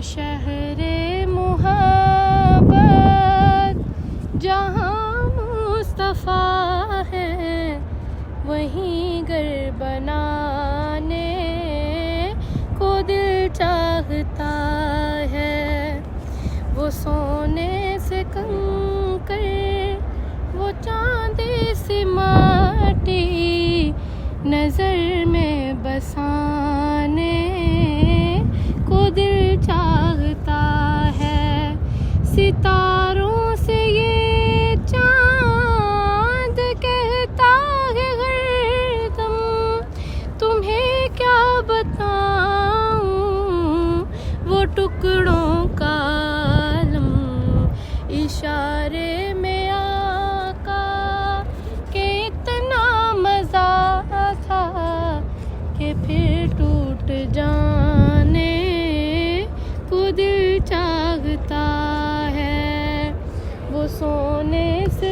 शहरे मुहब्बत जहाँ मुस्तफ़ा है, वहीं घर बनाने को दिल चाहता है। वो सोने से कंकर, वो चांदी सी माटी नज़र में बसाने को दिल चाहता है। सितारों से ये चांद कहता है हरदम, तुम्हें क्या बताऊं वो टुकड़ों का आलम। इशारे में आका के इतना मज़ा था कि फिर टूट जाने को दिल चाहता है। वो सोने से